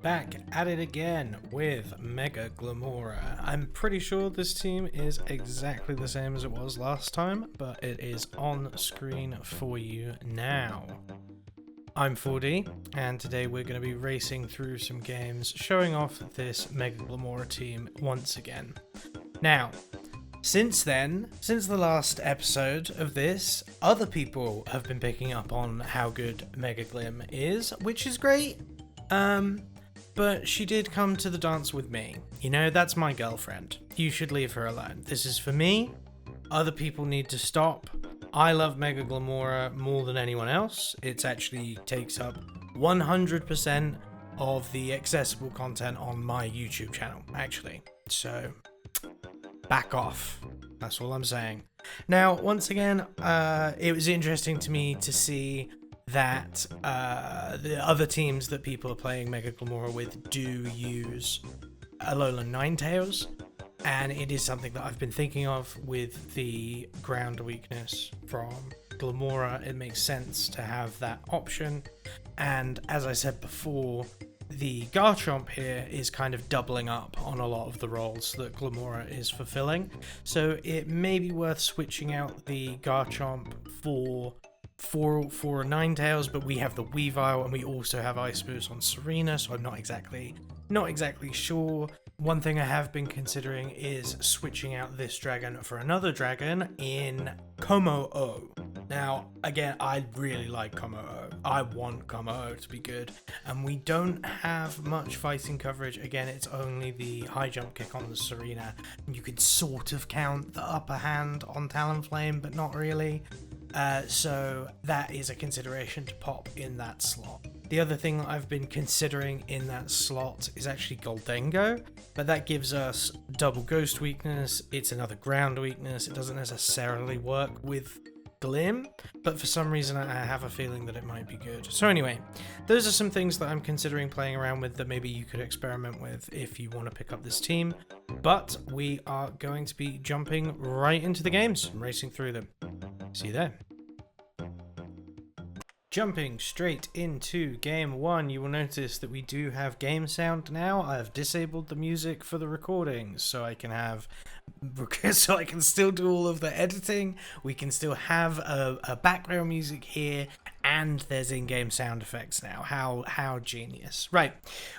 back at it again with Mega Glimmora. I'm pretty sure this team is exactly the same as it was last time, but it is on screen for you now. I'm 4D, and today we're going to be racing through some games, showing off this Mega Glimmora team once again. Now, since the last episode of this, other people have been picking up on how good Mega Glim is, which is great. But she did come to the dance with me. You know, that's my girlfriend. You should leave her alone. This is for me. Other people need to stop. I love Mega Glimmora more than anyone else. It actually takes up 100% of the accessible content on my YouTube channel, actually. So, back off. That's all I'm saying. Now, once again, it was interesting to me to see that the other teams that people are playing Mega Glimmora with do use Alolan Ninetales, and it is something that I've been thinking of with the ground weakness from Glimmora. It makes sense to have that option, and as I said before, the Garchomp here is kind of doubling up on a lot of the roles that Glimmora is fulfilling, so it may be worth switching out the Garchomp for Ninetales, but we have the Weavile and we also have Ice Boost on Serena, so I'm not exactly sure. One thing I have been considering is switching out this dragon for another dragon in Como-O. Now, again, I really like Como-O. I want Como-O to be good, and we don't have much fighting coverage. Again, it's only the high jump kick on the Serena. You could sort of count the upper hand on Talonflame, but not really. So that is a consideration to pop in that slot. The other thing that I've been considering in that slot is actually Goldengo, but that gives us double ghost weakness. It's another ground weakness. It doesn't necessarily work with Glim, but for some reason I have a feeling that it might be good. So anyway, those are some things that I'm considering playing around with that maybe you could experiment with if you want to pick up this team. But we are going to be jumping right into the games and racing through them. See you there. Jumping straight into game one, you will notice that we do have game sound now. I have disabled the music for the recordings so I can still do all of the editing. We can still have a background music here, and there's in-game sound effects now. How genius. Right,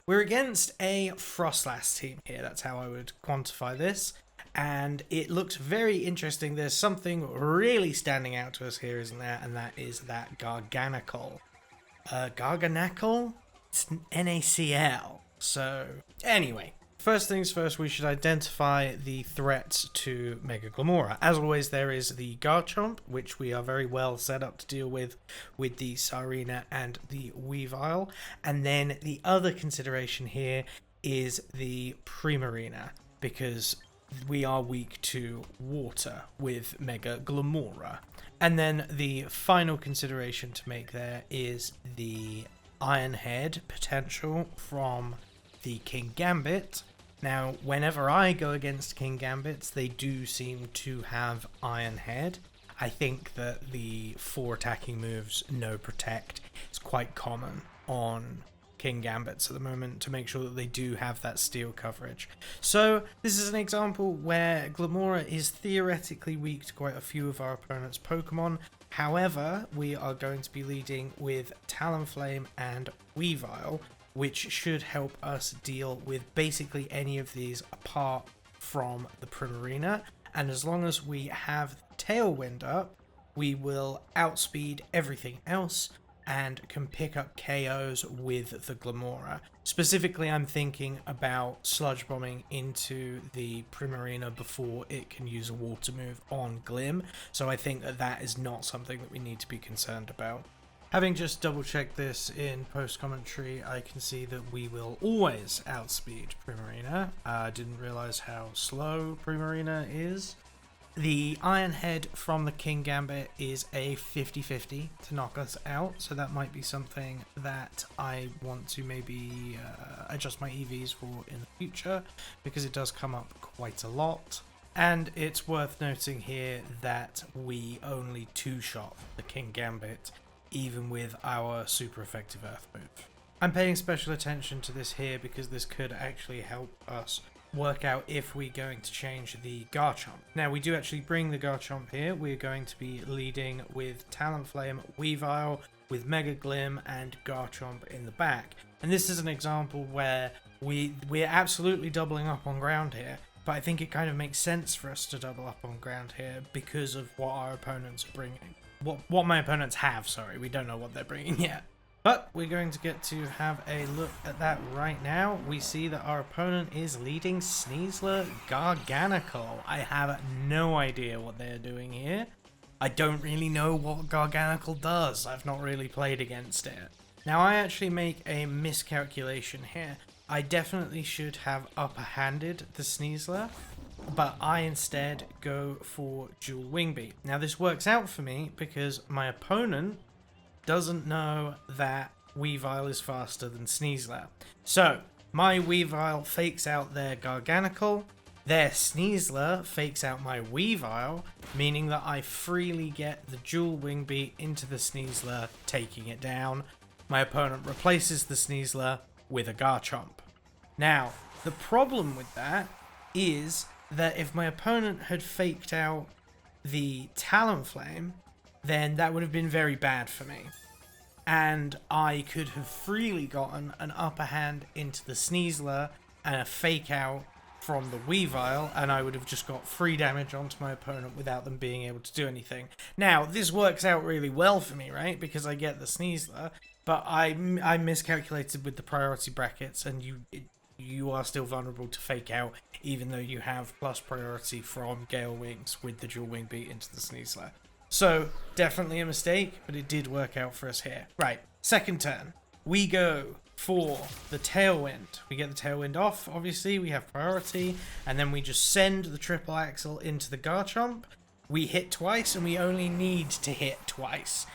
we're against a Frostlass team here. That's how I would quantify this. And it looks very interesting. There's something really standing out to us here, isn't there? And that is that Garganacl. Garganacl? It's NaCl. So, anyway. First things first, we should identify the threats to Mega Glimmora. As always, there is the Garchomp, which we are very well set up to deal with the Serena and the Weavile. And then the other consideration here is the Primarina, because we are weak to water with Mega Glimmora. And then the final consideration to make there is the Iron Head potential from the King Gambit. Now, whenever I go against King Gambits, they do seem to have Iron Head. I think that the 4 attacking moves, no protect, is quite common on King Gambits at the moment to make sure that they do have that steel coverage. So this is an example where Glimmora is theoretically weak to quite a few of our opponent's Pokemon. However, we are going to be leading with Talonflame and Weavile, which should help us deal with basically any of these apart from the Primarina. And as long as we have Tailwind up, we will outspeed everything else and can pick up KOs with the Glimmora. Specifically, I'm thinking about Sludge Bombing into the Primarina before it can use a water move on Glim, so I think that is not something that we need to be concerned about. Having just double checked this in post commentary, I can see that we will always outspeed Primarina. I didn't realize how slow Primarina is. The Iron Head from the King Gambit is a 50-50 to knock us out, so that might be something that I want to maybe adjust my EVs for in the future, because it does come up quite a lot. And it's worth noting here that we only two-shot the King Gambit, even with our super effective Earth move. I'm paying special attention to this here because this could actually help us work out if we're going to change the Garchomp. Now, we do actually bring the Garchomp here. We're going to be leading with Talonflame, Weavile, with Mega Glim and Garchomp in the back. And this is an example where we're absolutely doubling up on ground here, but I think it kind of makes sense for us to double up on ground here because of what our opponents are bringing. What my opponents have, sorry. We don't know what they're bringing yet. But we're going to get to have a look at that right now. We see that our opponent is leading Sneasler Garganical. I have no idea what they're doing here. I don't really know what Garganical does. I've not really played against it. Now, I actually make a miscalculation here. I definitely should have upper-handed the Sneasler, but I instead go for Dual Wing Beat. Now, this works out for me because my opponent doesn't know that Weavile is faster than Sneasler. So, my Weavile fakes out their Garganical, their Sneasler fakes out my Weavile, meaning that I freely get the Dual Wing Beat into the Sneasler, taking it down. My opponent replaces the Sneasler with a Garchomp. Now, the problem with that is that if my opponent had faked out the Talonflame, then that would have been very bad for me. And I could have freely gotten an upper hand into the Sneasler and a fake out from the Weavile, and I would have just got free damage onto my opponent without them being able to do anything. Now, this works out really well for me, right? Because I get the Sneasler, but I miscalculated with the priority brackets, and you are still vulnerable to fake out, even though you have plus priority from Gale Wings with the Dual Wing Beat into the Sneasler. So, definitely a mistake, but it did work out for us here. Right, second turn. We go for the Tailwind. We get the Tailwind off, obviously, we have priority, and then we just send the Triple Axle into the Garchomp. We hit twice, and we only need to hit twice.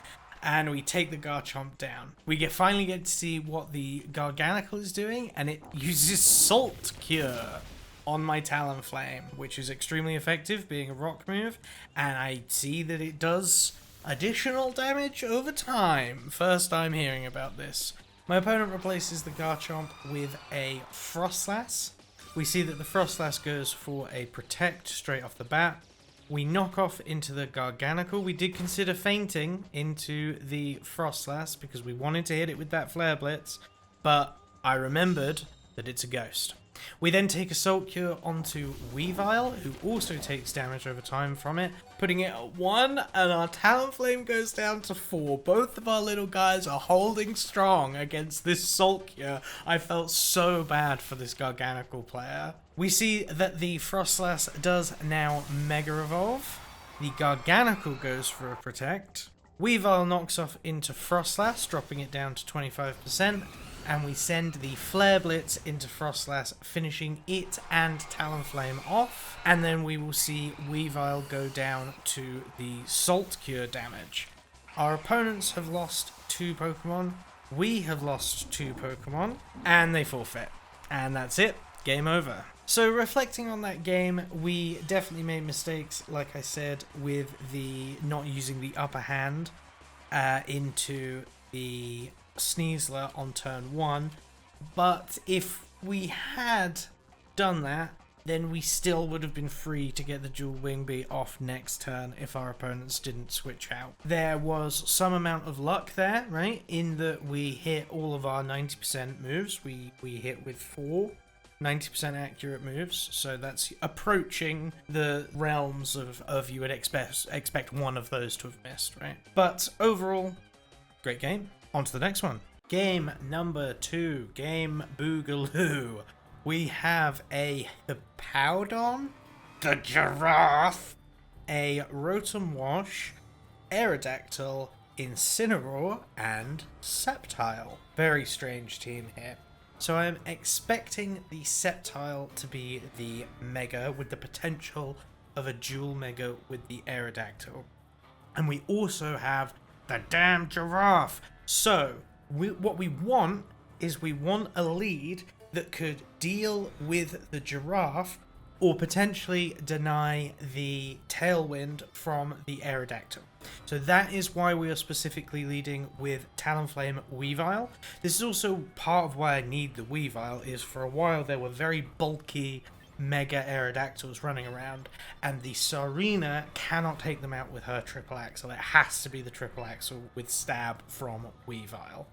And we take the Garchomp down. We finally get to see what the Garganical is doing, and it uses Salt Cure on my Talonflame, which is extremely effective, being a rock move, and I see that it does additional damage over time. First time hearing about this. My opponent replaces the Garchomp with a Frostlass. We see that the Frostlass goes for a Protect straight off the bat. We knock off into the Garganical. We did consider feinting into the Frostlass because we wanted to hit it with that Flare Blitz, but I remembered that it's a ghost. We then take Assault Cure onto Weavile, who also takes damage over time from it, putting it at 1, and our Talonflame goes down to 4. Both of our little guys are holding strong against this Assault Cure. I felt so bad for this Garganical player. We see that the Frostlass does now Mega Evolve. The Garganical goes for a Protect. Weavile knocks off into Frostlass, dropping it down to 25%. And we send the Flare Blitz into Frostlass, finishing it and Talonflame off. And then we will see Weavile go down to the Salt Cure damage. Our opponents have lost 2 Pokemon. We have lost 2 Pokemon. And they forfeit. And that's it. Game over. So reflecting on that game, we definitely made mistakes, like I said, with the not using the upper hand into the Sneasler on turn 1, but if we had done that, then we still would have been free to get the Dual Wing Beat off next turn if our opponents didn't switch out. There was some amount of luck there, right, in that we hit all of our 90% moves. We hit with 4 90% accurate moves, so that's approaching the realms of you would expect one of those to have missed, right? But overall, great game. On to the next one. Game number 2, Game Boogaloo. We have a Hippowdon, the Giraffe, a Rotom Wash, Aerodactyl, Incineroar, and Sceptile. Very strange team here. So I'm expecting the Sceptile to be the Mega with the potential of a dual Mega with the Aerodactyl. And we also have the damn Giraffe. So, what we want is we want a lead that could deal with the Giraffe or potentially deny the Tailwind from the Aerodactyl. So that is why we are specifically leading with Talonflame Weavile. This is also part of why I need the Weavile, is for a while there were very bulky Mega Aerodactyls running around, and the Sarina cannot take them out with her triple axle. It has to be the triple axle with stab from Weavile.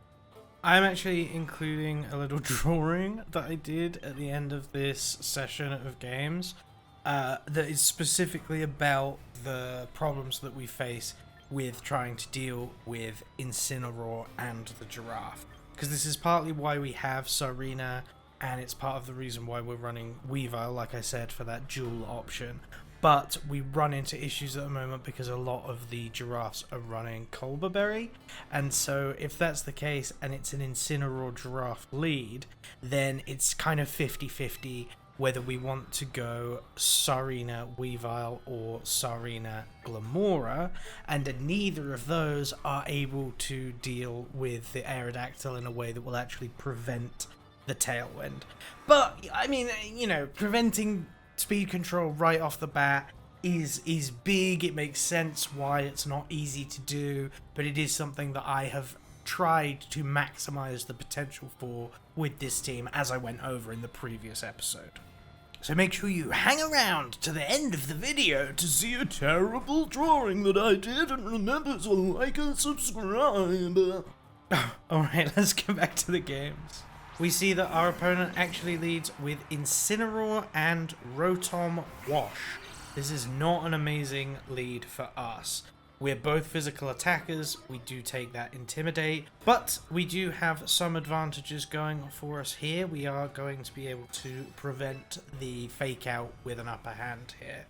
I'm actually including a little drawing that I did at the end of this session of games that is specifically about the problems that we face with trying to deal with Incineroar and the Giraffe. Because this is partly why we have Sarina, and it's part of the reason why we're running Weavile, like I said, for that dual option. But we run into issues at the moment because a lot of the Giraffes are running Colbur Berry. And so if that's the case and it's an Incineroar Giraffe lead, then it's kind of 50-50 whether we want to go Sarina Weavile or Sarina Glimmora, and neither of those are able to deal with the Aerodactyl in a way that will actually prevent the Tailwind. But, I mean, you know, preventing speed control right off the bat is big. It makes sense why it's not easy to do, but it is something that I have tried to maximize the potential for with this team, as I went over in the previous episode. So make sure you hang around to the end of the video to see a terrible drawing that I did, and remember to like and subscribe. Alright, let's get back to the games. We see that our opponent actually leads with Incineroar and Rotom Wash. This is not an amazing lead for us. We're both physical attackers, we do take that Intimidate, but we do have some advantages going for us here. We are going to be able to prevent the Fake Out with an upper hand here.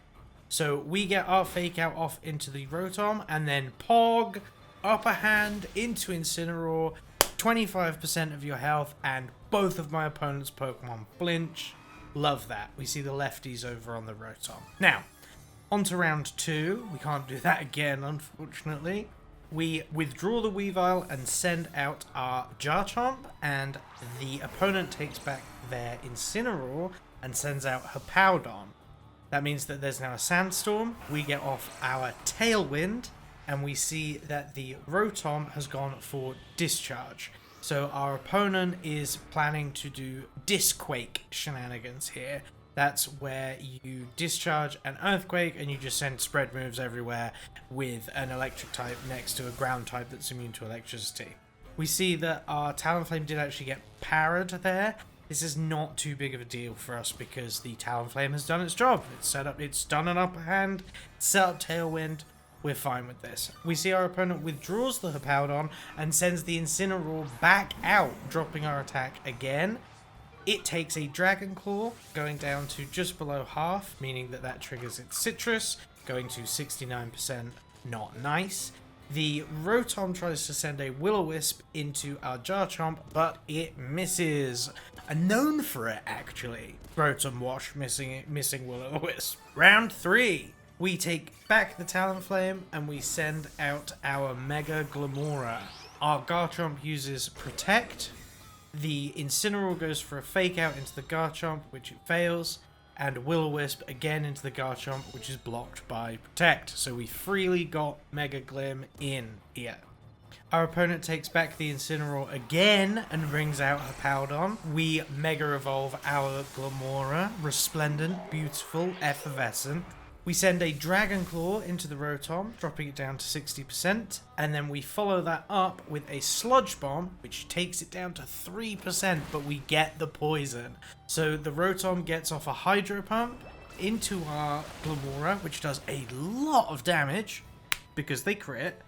So we get our Fake Out off into the Rotom, and then Pog, upper hand into Incineroar, 25% of your health, and both of my opponent's Pokemon flinch. Love that. We see the lefties over on the Rotom. Now, on to round 2. We can't do that again, unfortunately. We withdraw the Weavile and send out our Garchomp, and the opponent takes back their Incineroar and sends out Hippowdon. That means that there's now a Sandstorm. We get off our Tailwind, and we see that the Rotom has gone for Discharge. So our opponent is planning to do Disquake shenanigans here. That's where you discharge an Earthquake and you just send spread moves everywhere with an electric type next to a ground type that's immune to electricity. We see that our Talonflame did actually get parried there. This is not too big of a deal for us because the Talonflame has done its job. It's done an upper hand, set up Tailwind. We're fine with this. We see our opponent withdraws the Hippowdon and sends the Incineroar back out, dropping our attack again. It takes a Dragon Claw, going down to just below half, meaning that that triggers its Citrus, going to 69%, not nice. The Rotom tries to send a Will-O-Wisp into our Garchomp, but it misses. Known for it, actually. Rotom Wash missing Will-O-Wisp. Round 3. We take back the Talonflame and we send out our Mega Glimmora. Our Garchomp uses Protect. The Incineroar goes for a Fake Out into the Garchomp, which it fails, and Will-O-Wisp again into the Garchomp, which is blocked by Protect. So we freely got Mega Glim in here. Our opponent takes back the Incineroar again and brings out Hippowdon. We Mega Evolve our Glimmora, Resplendent, Beautiful, Effervescent. We send a Dragon Claw into the Rotom, dropping it down to 60%, and then we follow that up with a Sludge Bomb, which takes it down to 3%, but we get the poison. So the Rotom gets off a Hydro Pump into our Glimmora, which does a lot of damage, because they crit,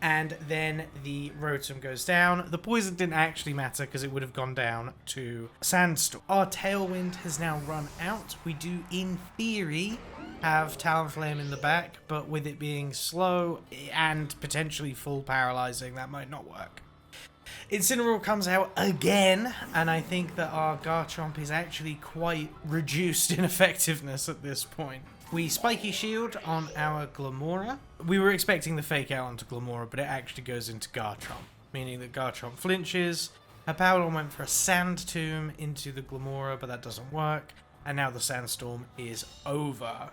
and then the Rotom goes down. The poison didn't actually matter, because it would have gone down to Sandstorm. Our Tailwind has now run out. We do, in theory, have Talonflame in the back, but with it being slow and potentially full paralyzing, that might not work. Incineroar comes out again, and I think that our Garchomp is actually quite reduced in effectiveness at this point. We Spiky Shield on our Glimmora. We were expecting the Fake Out onto Glimmora, but it actually goes into Garchomp, meaning that Garchomp flinches. Hippowdon went for a Sand Tomb into the Glimmora, but that doesn't work. and now the Sandstorm is over.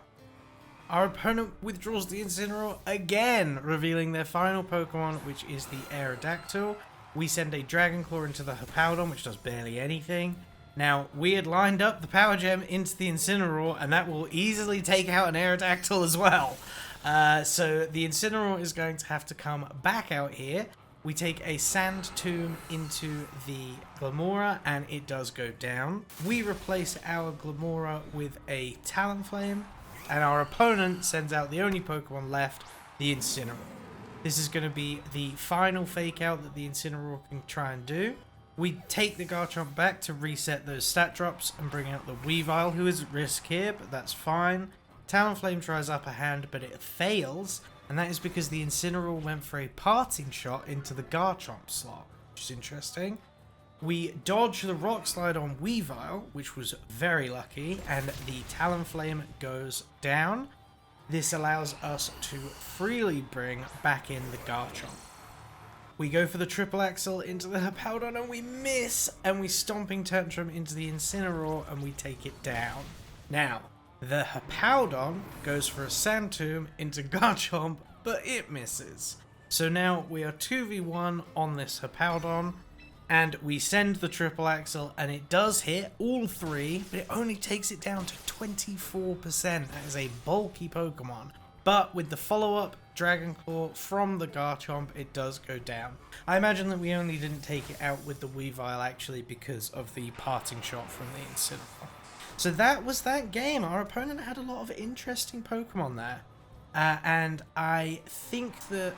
Our opponent withdraws the Incineroar again, revealing their final Pokemon, which is the Aerodactyl. We send a Dragon Claw into the Hippowdon, which does barely anything. Now, we had lined up the Power Gem into the Incineroar, and that will easily take out an Aerodactyl as well. So the Incineroar is going to have to come back out here. We take a Sand Tomb into the Glimmora, and it does go down. We replace our Glimmora with a Talonflame, and our opponent sends out the only Pokemon left, the Incineroar. This is going to be the final fake out that the Incineroar can try and do. We take the Garchomp back to reset those stat drops and bring out the Weavile, who is at risk here, but that's fine. Talonflame tries upper hand, but it fails, and that is because the Incineroar went for a parting shot into the Garchomp slot, which is interesting. We dodge the Rock Slide on Weavile, which was very lucky, and the Talonflame goes down. This allows us to freely bring back in the Garchomp. We go for the Triple Axle into the Hippowdon and we miss, and we Stomping Tantrum into the Incineroar and we take it down. Now, the Hippowdon goes for a Sand Tomb into Garchomp, but it misses. So now we are 2v1 on this Hippowdon, and we send the Triple Axle and it does hit all three, but it only takes it down to 24%. That is a bulky Pokemon. But with the follow-up Dragon Claw from the Garchomp, it does go down. I imagine that we only didn't take it out with the Weavile actually because of the parting shot from the Incineroar. So that was that game. Our opponent had a lot of interesting Pokemon there. And I think that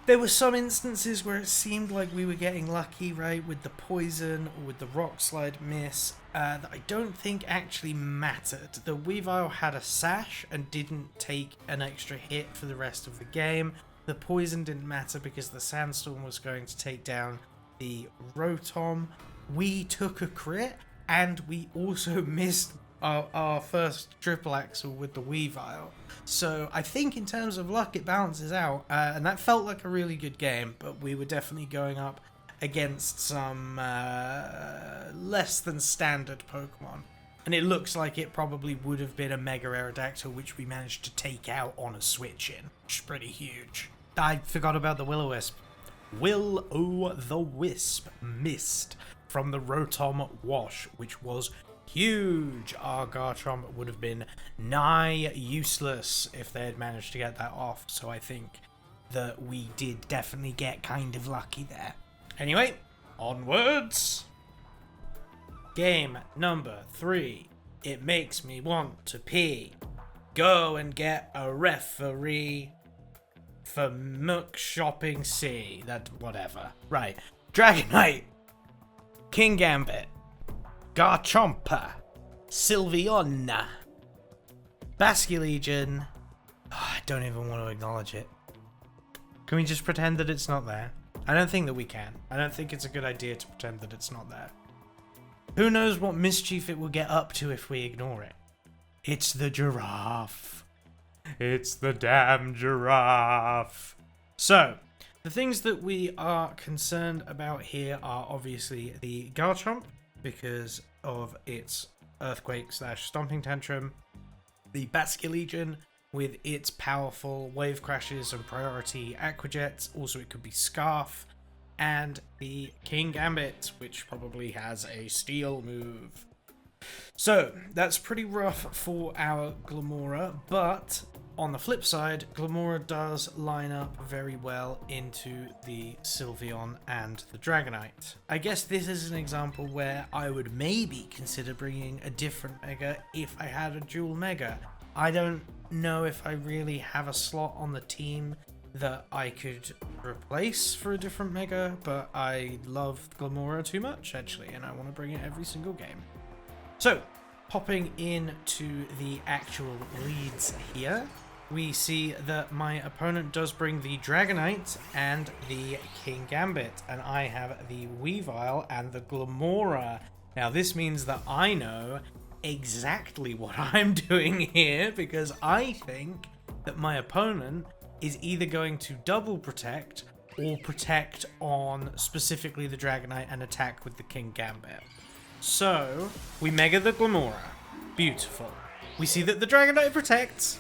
there were some instances where it seemed like we were getting lucky, right, with the poison or with the Rock Slide miss, that I don't think actually mattered. The Weavile had a sash and didn't take an extra hit for the rest of the game. The poison didn't matter because the Sandstorm was going to take down the Rotom. We took a crit, and we also missed our first Triple Axle with the Weavile. So I think in terms of luck it balances out, and that felt like a really good game, but we were definitely going up against some less than standard Pokemon. And it looks like it probably would have been a Mega Aerodactyl, which we managed to take out on a switch-in, which is pretty huge. I forgot about the Will-O-Wisp. Will-O-the-Wisp missed from the Rotom Wash, which was huge. Our Garchomp would have been nigh useless if they had managed to get that off, so I think that we did definitely get kind of lucky there. Anyway, onwards! Game number 3. It makes me want to pee. Go and get a referee for Mook Shopping C. That, whatever. Right. Dragonite. Kingambit. Garchompa, Sylveon, Basculegion. Oh, I don't even want to acknowledge it. Can we just pretend that it's not there? I don't think that we can. I don't think it's a good idea to pretend that it's not there. Who knows what mischief it will get up to if we ignore it? It's the giraffe. It's the damn giraffe. So, the things that we are concerned about here are obviously the Garchomp, because of its Earthquake / Stomping Tantrum, the Basculegion with its powerful Wave Crashes and Priority Aqua Jets, also it could be Scarf, and the Kingambit, which probably has a Steel move. So, that's pretty rough for our Glimmora, but on the flip side, Glimmora does line up very well into the Sylveon and the Dragonite. I guess this is an example where I would maybe consider bringing a different Mega if I had a dual Mega. I don't know if I really have a slot on the team that I could replace for a different Mega, but I love Glimmora too much, actually, and I want to bring it every single game. So, popping into the actual leads here, we see that my opponent does bring the Dragonite and the Kingambit, and I have the Weavile and the Glimmora. Now this means that I know exactly what I'm doing here, because I think that my opponent is either going to double protect or protect on specifically the Dragonite and attack with the Kingambit. So, we Mega the Glimmora. Beautiful. We see that the Dragonite protects,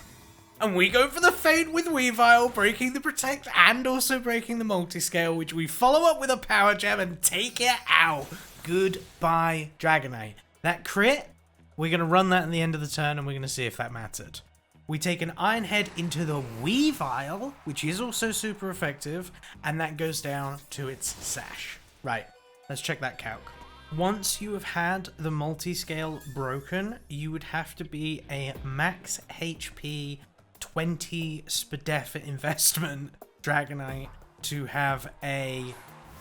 and we go for the Feint with Weavile, breaking the Protect and also breaking the Multiscale, which we follow up with a Power Gem and take it out. Goodbye, Dragonite. That crit, we're going to run that in the end of the turn, and we're going to see if that mattered. We take an Iron Head into the Weavile, which is also super effective, and that goes down to its Sash. Right, let's check that calc. Once you have had the Multiscale broken, you would have to be a max HP 20 Spadef investment Dragonite to have a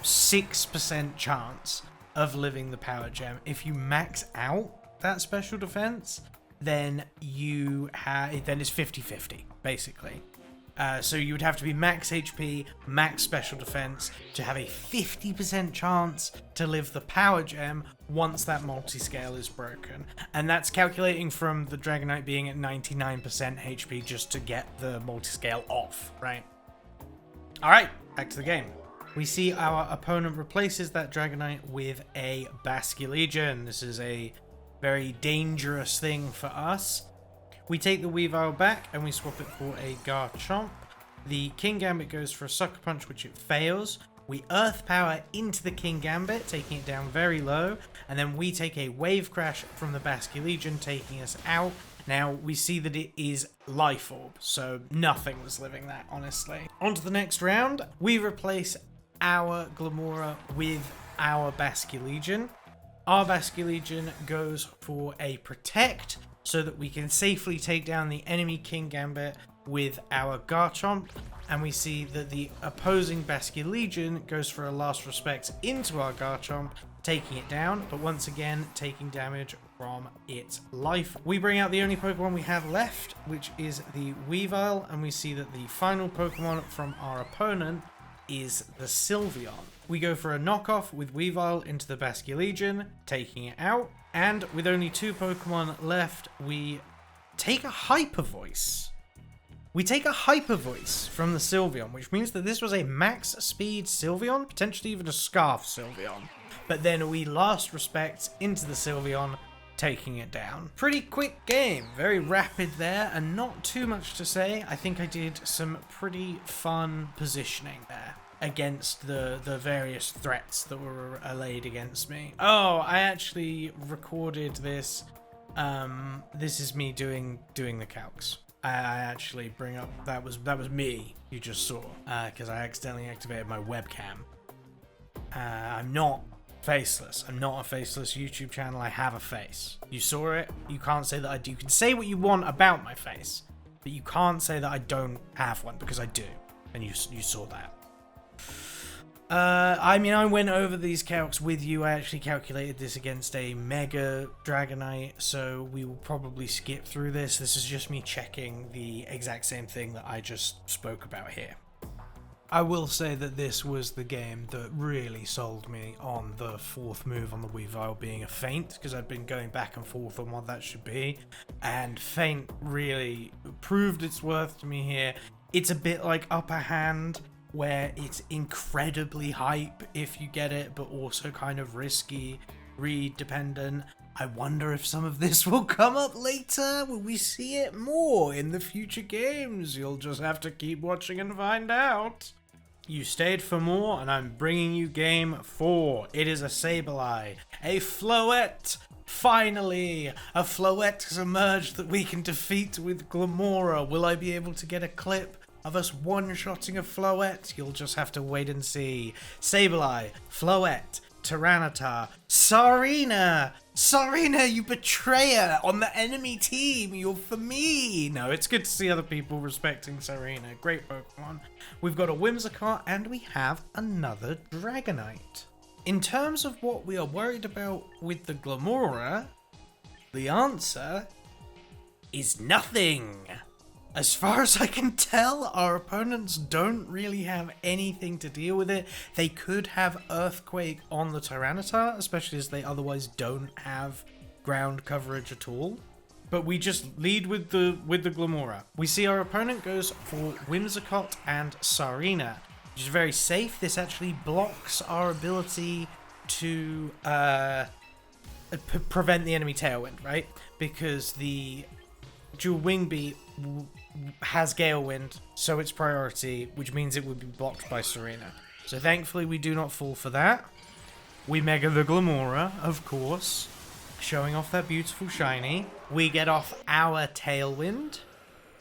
6% chance of living the Power Gem. If you max out that special defense, then then it's 50-50 basically. So you would have to be max HP, max special defense to have a 50% chance to live the Power Gem once that Multiscale is broken. And that's calculating from the Dragonite being at 99% HP just to get the Multiscale off, right? Alright, back to the game. We see our opponent replaces that Dragonite with a Basculegion. This is a very dangerous thing for us. We take the Weavile back and we swap it for a Garchomp. The King Gambit goes for a Sucker Punch, which it fails. We Earth Power into the King Gambit, taking it down very low. And then we take a Wave Crash from the Basculegion, taking us out. Now, we see that it is Life Orb, so nothing was living that, honestly. On to the next round. We replace our Glimmora with our Basculegion. Our Basculegion goes for a Protect, so that we can safely take down the enemy King Gambit with our Garchomp. And we see that the opposing Basculegion goes for a Last Respect into our Garchomp, taking it down, but once again taking damage from its life. We bring out the only Pokemon we have left, which is the Weavile, and we see that the final Pokemon from our opponent is the Sylveon. We go for a knockoff with Weavile into the Basculegion, taking it out. And with only 2 Pokemon left, we take a Hyper Voice. We take a Hyper Voice from the Sylveon, which means that this was a max speed Sylveon, potentially even a Scarf Sylveon. But then we Last Respect into the Sylveon, taking it down. Pretty quick game, very rapid there, and not too much to say. I think I did some pretty fun positioning there against the various threats that were allayed against me. Oh, I actually recorded this. This is me doing the calcs. I actually bring up that was me you just saw because I accidentally activated my webcam. I'm not faceless. I'm not a faceless YouTube channel. I have a face. You saw it. You can't say that I do. You can say what you want about my face, but you can't say that I don't have one because I do, and you saw that. I mean, I went over these calcs with you. I actually calculated this against a Mega Dragonite, so we will probably skip through this. This is just me checking the exact same thing that I just spoke about here. I will say that this was the game that really sold me on the 4th move on the Weavile being a Feint, because I've been going back and forth on what that should be, and Feint really proved its worth to me here. It's a bit like Upper Hand, where it's incredibly hype if you get it, but also kind of risky, read dependent. I wonder if some of this will come up later. Will we see it more in the future games? You'll just have to keep watching and find out. You stayed for more, and I'm bringing you game 4. It is a Sableye, a Floette. Finally, a Floette has emerged that we can defeat with Glimmora. Will I be able to get a clip of us one-shotting a Floette? You'll just have to wait and see. Sableye, Floette, Tyranitar, Sarina! Sarina, you betrayer! On the enemy team, you're for me! No, it's good to see other people respecting Sarina. Great Pokemon. We've got a Whimsicott, and we have another Dragonite. In terms of what we are worried about with the Glimmora, the answer is nothing. As far as I can tell, our opponents don't really have anything to deal with it. They could have Earthquake on the Tyranitar, especially as they otherwise don't have ground coverage at all. But we just lead with the Glimmora. We see our opponent goes for Whimsicott and Sarina, which is very safe. This actually blocks our ability to prevent the enemy Tailwind, right? Because the dual Wing Beat has Gale Wind, so it's priority, which means it would be blocked by Serena. So thankfully we do not fall for that. We Mega the Glimmora, of course, showing off that beautiful shiny. We get off our Tailwind.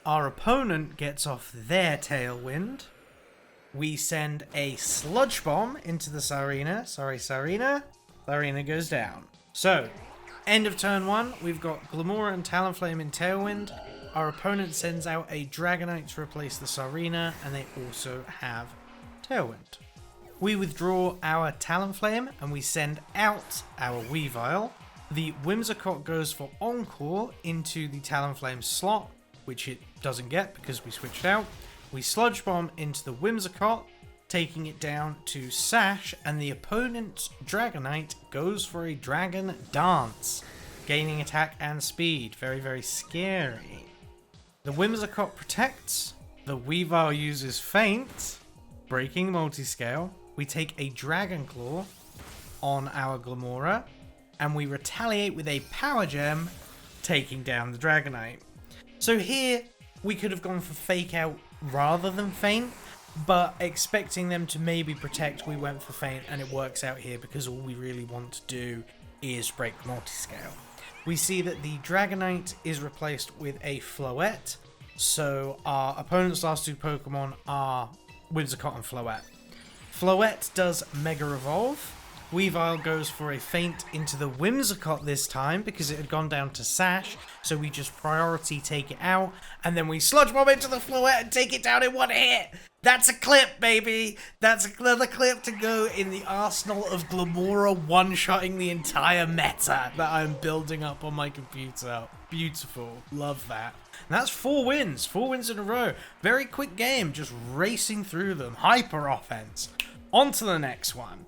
Our opponent gets off their Tailwind. We send a Sludge Bomb into the Sarina. Sorry, Sarina. Sarina goes down. So, end of turn 1, we've got Glimmora and Talonflame in Tailwind. Our opponent sends out a Dragonite to replace the Sarina, and they also have Tailwind. We withdraw our Talonflame, and we send out our Weavile. The Whimsicott goes for Encore into the Talonflame slot, which it doesn't get because we switched out. We Sludge Bomb into the Whimsicott, taking it down to Sash, and the opponent's Dragonite goes for a Dragon Dance, gaining attack and speed. Very, very scary. The Whimsicott protects, the Weavile uses Feint, breaking multiscale. We take a Dragon Claw on our Glimmora, and we retaliate with a Power Gem, taking down the Dragonite. So here, we could have gone for Fake Out rather than Feint, but expecting them to maybe protect, we went for Feint, and it works out here because all we really want to do is break multiscale. We see that the Dragonite is replaced with a Floette, so our opponent's last 2 Pokemon are Whimsicott and Floette. Floette does Mega Evolve. Weavile goes for a Feint into the Whimsicott this time because it had gone down to Sash, so we just priority take it out, and then we Sludge Bomb into the Floette and take it down in 1 hit! That's a clip, baby! That's another clip to go in the arsenal of Glimmora one-shotting the entire meta that I'm building up on my computer. Beautiful. Love that. And that's 4 wins. 4 wins in a row. Very quick game, just racing through them. Hyper offense. On to the next one.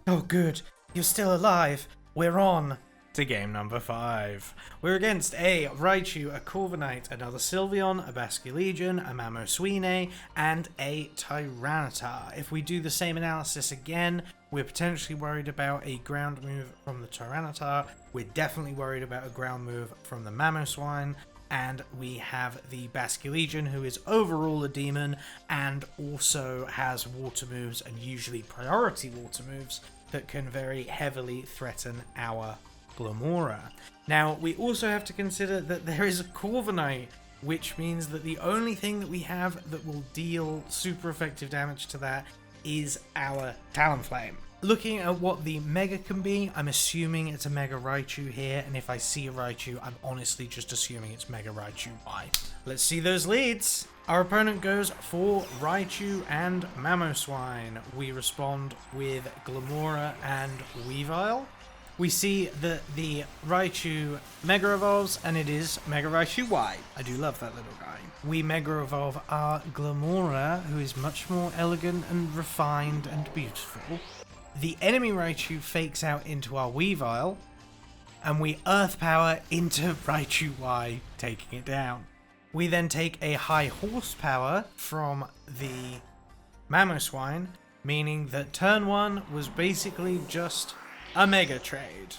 Oh good, you're still alive. We're on to game number 5. We're against a Raichu, a Corviknight, another Sylveon, a Basculegion, a Mamoswine, and a Tyranitar. If we do the same analysis again, we're potentially worried about a ground move from the Tyranitar. We're definitely worried about a ground move from the Mamoswine. And we have the Basculegion, who is overall a demon and also has water moves, and usually priority water moves, that can very heavily threaten our Glimmora. Now, we also have to consider that there is a Corviknight, which means that the only thing that we have that will deal super effective damage to that is our Talonflame. Looking at what the Mega can be, I'm assuming it's a Mega Raichu here, and if I see a Raichu, I'm honestly just assuming it's Mega Raichu Y. Let's see those leads. Our opponent goes for Raichu and Mamoswine. We respond with Glimmora and Weavile. We see that the Raichu Mega Evolves, and it is Mega Raichu Y. I do love that little guy. We Mega Evolve our Glimmora, who is much more elegant and refined and beautiful. The enemy Raichu fakes out into our Weavile, and we Earth Power into Raichu Y, taking it down. We then take a high horsepower from the Mamoswine, meaning that turn 1 was basically just a Mega Trade.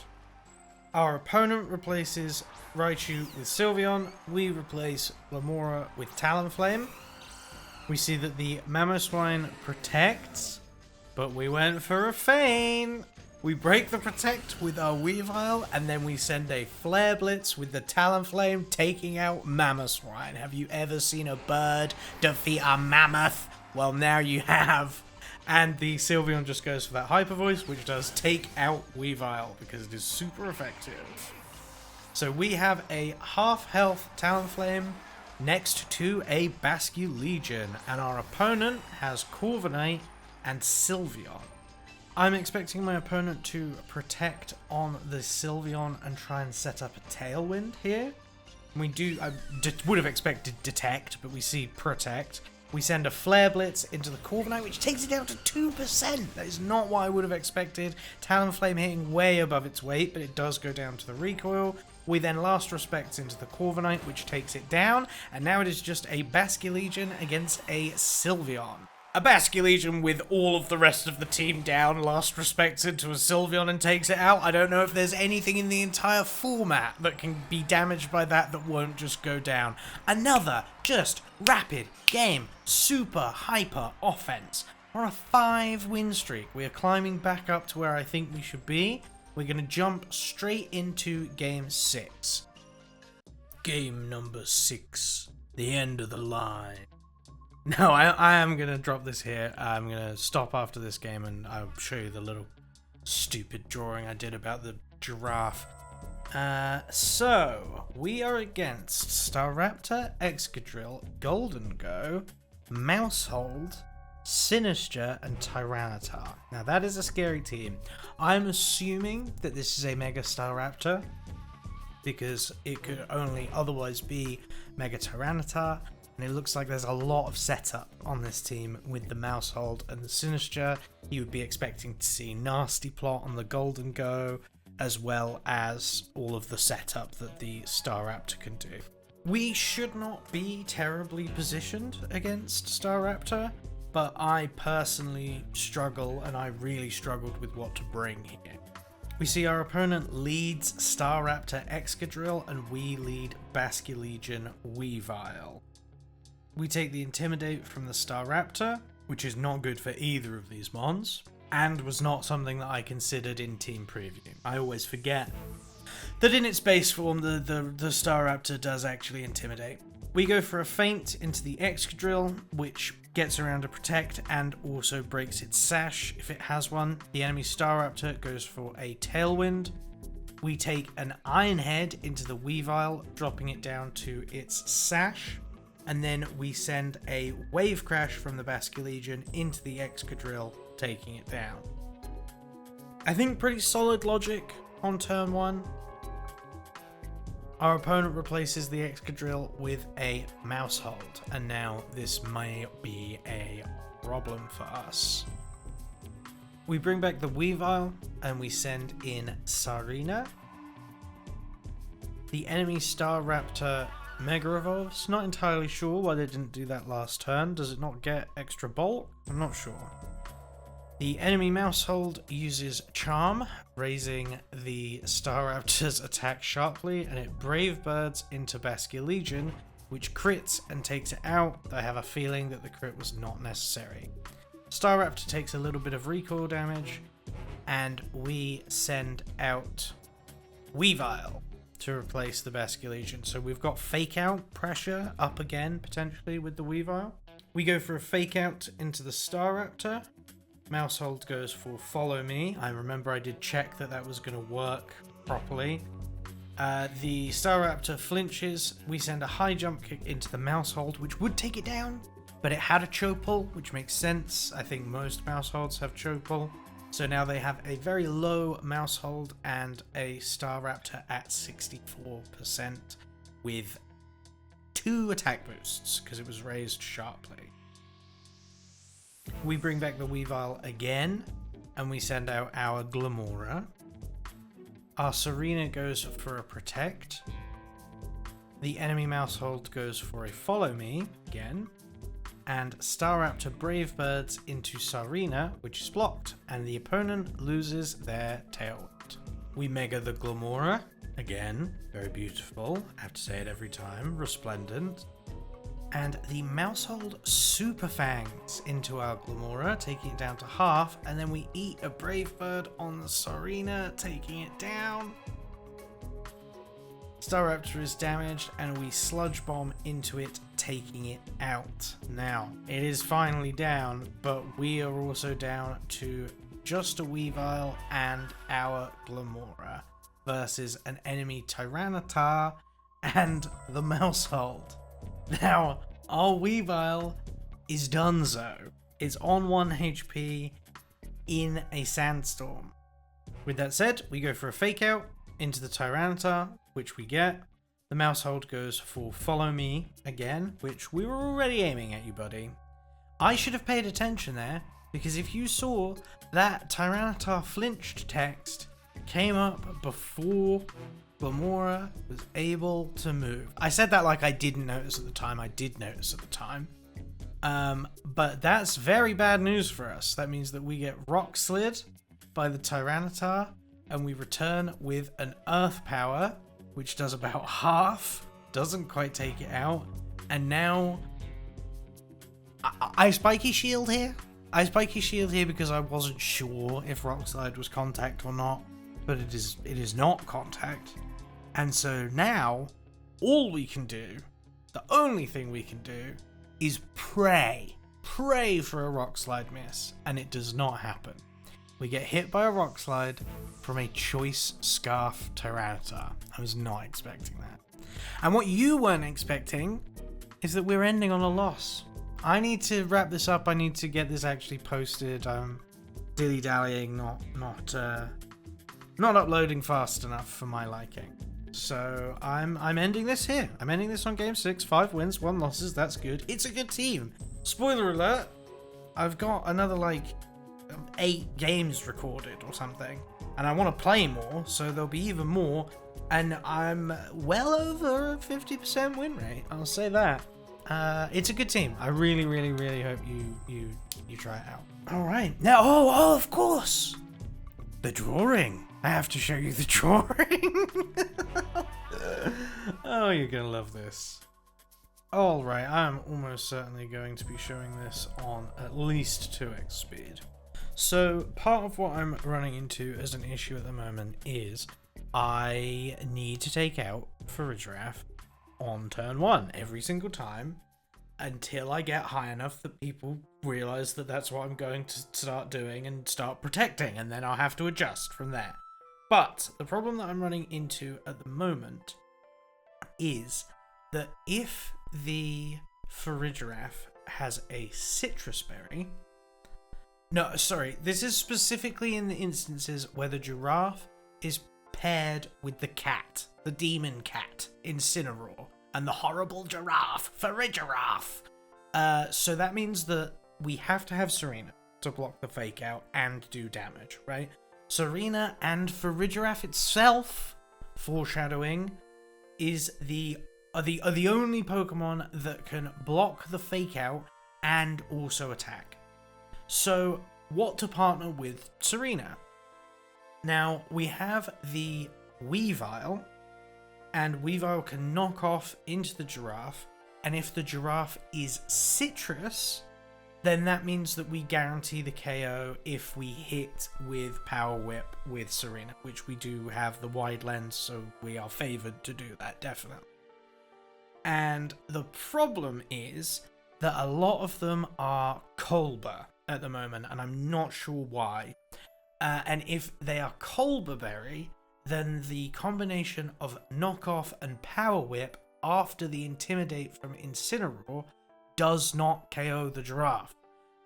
Our opponent replaces Raichu with Sylveon, we replace Glimmora with Talonflame. We see that the Mamoswine protects, but we went for a Feint. We break the protect with our Weavile, and then we send a Flare Blitz with the Talonflame, taking out Mamoswine. Have you ever seen a bird defeat a mammoth? Well, now you have. And the Sylveon just goes for that Hyper Voice, which does take out Weavile because it is super effective. So we have a half-health Talonflame next to a Basculegion, and our opponent has Corviknight and Sylveon. I'm expecting my opponent to protect on the Sylveon and try and set up a Tailwind here. I would have expected Detect, but we see Protect. We send a Flare Blitz into the Corviknight, which takes it down to 2%. That is not what I would have expected. Talonflame hitting way above its weight, but it does go down to the recoil. We then Last Respects into the Corviknight, which takes it down, and now it is just a Basculegion against a Sylveon. A Basculegion with all of the rest of the team down, last respected to a Sylveon and takes it out. I don't know if there's anything in the entire format that can be damaged by that won't just go down. Another just rapid game, super hyper offense. We're on a 5-win streak. We are climbing back up to where I think we should be. We're going to jump straight into game 6. Game number 6. The end of the line. No, I am going to drop this here. I'm going to stop after this game and I'll show you the little stupid drawing I did about the giraffe. So, we are against Staraptor, Excadrill, Golden Go, Mousehold, Sinister, and Tyranitar. Now, that is a scary team. I'm assuming that this is a Mega Staraptor because it could only otherwise be Mega Tyranitar. And it looks like there's a lot of setup on this team with the Mousehold and the Sinister. You would be expecting to see Nasty Plot on the Golden Go, as well as all of the setup that the Staraptor can do. We should not be terribly positioned against Staraptor, but I personally struggle, and I really struggled with what to bring here. We see our opponent leads Staraptor Excadrill, and we lead Basculegion Weavile. We take the Intimidate from the Staraptor, which is not good for either of these mons, and was not something that I considered in Team Preview. I always forget that in its base form, the Staraptor does actually Intimidate. We go for a Feint into the Excadrill, which gets around to Protect and also breaks its Sash if it has one. The enemy Staraptor goes for a Tailwind. We take an Iron Head into the Weavile, dropping it down to its Sash. And then we send a Wave Crash from the Basculegion into the Excadrill, taking it down. I think pretty solid logic on turn 1. Our opponent replaces the Excadrill with a Mousehold, and now this may be a problem for us. We bring back the Weavile, and we send in Sarina. The enemy Staraptor Mega Evolves. Not entirely sure why they didn't do that last turn. Does it not get extra bulk? I'm not sure. The enemy Mousehold uses Charm, raising the Staraptor's attack sharply, and it Brave Birds into Basculegion, which crits and takes it out. I have a feeling that the crit was not necessary. Staraptor takes a little bit of recoil damage, and we send out Weavile to replace the Basculegion. So we've got Fake Out pressure up again, potentially, with the Weavile. We go for a Fake Out into the Staraptor. Mousehold goes for Follow Me. I remember I did check that that was going to work properly. The Staraptor flinches. We send a high jump kick into the Mousehold, which would take it down, but it had a choke pull, which makes sense. I think most Mouseholds have choke pull. So now they have a very low Mousehold and a Staraptor at 64% with 2 attack boosts because it was raised sharply. We bring back the Weavile again and we send out our Glimmora. Our Serena goes for a Protect. The enemy Mousehold goes for a Follow Me again. And Staraptor Brave Birds into Sarina, which is blocked, and the opponent loses their Tailwind. We Mega the Glimmora, again, very beautiful, I have to say it every time, resplendent. And the Mousehold Super Fangs into our Glimmora, taking it down to half, and then we eat a Brave Bird on the Sarina, taking it down. Staraptor is damaged, and we Sludge Bomb into it, taking it out. Now, it is finally down, but we are also down to just a Weavile and our Glimmora versus an enemy Tyranitar and the Mousehold. Now, our Weavile is donezo. It's on 1 HP in a Sandstorm. With that said, we go for a Fake Out into the Tyranitar, which we get. The Mousehold goes for Follow Me again, which we were already aiming at you, buddy. I should have paid attention there, because if you saw that Tyranitar flinched text came up before Glimmora was able to move. I said that like I didn't notice at the time. I did notice at the time. But that's very bad news for us. That means that we get rock slid by the Tyranitar, and we return with an Earth Power, which does about half, doesn't quite take it out, and now I Spiky Shield here. I Spiky Shield here because I wasn't sure if Rock Slide was contact or not, but it is not contact, and so now all we can do, the only thing we can do, is pray for a Rock Slide miss, and it does not happen. We get hit by a Rock Slide from a Choice Scarf Tyranitar. I was not expecting that. And what you weren't expecting is that we're ending on a loss. I need to wrap this up. I need to get this actually posted. I'm dilly-dallying, not uploading fast enough for my liking. So I'm ending this here. I'm ending this on game 6. 5 wins, 1 losses. That's good. It's a good team. Spoiler alert. I've got another 8 games recorded or something, and I want to play more, so there'll be even more. And I'm well over a 50% win rate. I'll say that. It's a good team. I really, really, really hope you try it out. All right. Now, oh, of course, the drawing. I have to show you the drawing. Oh, you're gonna love this. All right. I'm almost certainly going to be showing this on at least 2x speed. So part of what I'm running into as an issue at the moment is I need to take out Farigiraf on turn 1 every single time until I get high enough that people realize that that's what I'm going to start doing and start protecting, and then I'll have to adjust from there. But the problem that I'm running into at the moment is that if the Farigiraf has a citrus berry... No, sorry, this is specifically in the instances where the giraffe is paired with the cat, the demon cat, Incineroar, and the horrible giraffe, Farigiraf. So that means that we have to have Serena to block the fake out and do damage, right? Serena and Farigiraf itself, foreshadowing, are the only Pokemon that can block the fake out and also attack. So, what to partner with Serena? Now, we have the Weavile, and Weavile can knock off into the giraffe, and if the giraffe is citrus, then that means that we guarantee the KO if we hit with Power Whip with Serena, which we do have the wide lens, so we are favoured to do that, definitely. And the problem is that a lot of them are Colbur at the moment, and I'm not sure why. And if they are Colbur Berry, then the combination of Knockoff and Power Whip after the Intimidate from Incineroar does not KO the giraffe.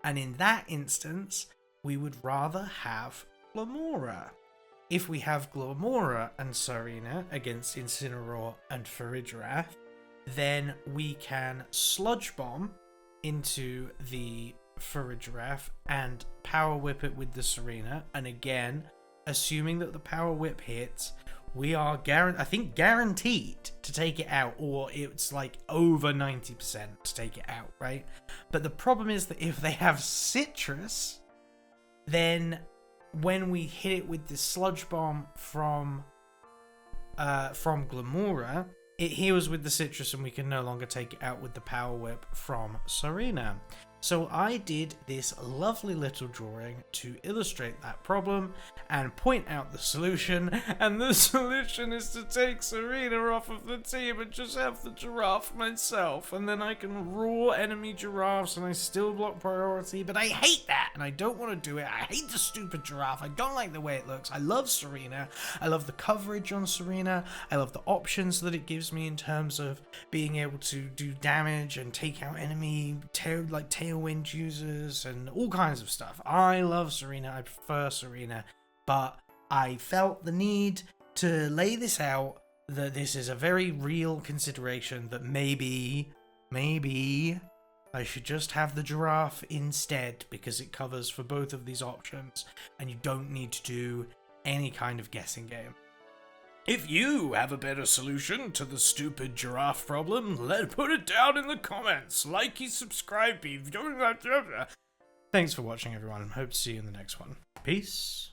And in that instance, we would rather have Glimmora. If we have Glimmora and Serena against Incineroar and Farigiraf, then we can Sludge Bomb into the Farigiraf and Power Whip it with the Serena, and again, assuming that the Power Whip hits, we are guaranteed to take it out, or it's over 90% to take it out, right? But the problem is that if they have Citrus, then when we hit it with the Sludge Bomb from Glimmora, it heals with the Citrus and we can no longer take it out with the Power Whip from Serena. So I did this lovely little drawing to illustrate that problem and point out the solution, and the solution is to take Serena off of the team and just have the giraffe myself, and then I can raw enemy giraffes and I still block priority, but I hate that and I don't want to do it. I hate the stupid giraffe. I don't like the way it looks. I love Serena. I love the coverage on Serena. I love the options that it gives me in terms of being able to do damage and take out enemy Tailwind users and all kinds of stuff. I love Serena. I prefer Serena, but I felt the need to lay this out, that this is a very real consideration, that maybe I should just have the giraffe instead, because it covers for both of these options and you don't need to do any kind of guessing game. If you have a better solution to the stupid giraffe problem, put it down in the comments. Likey, subscribe. Thanks for watching, everyone. Hope to see you in the next one. Peace.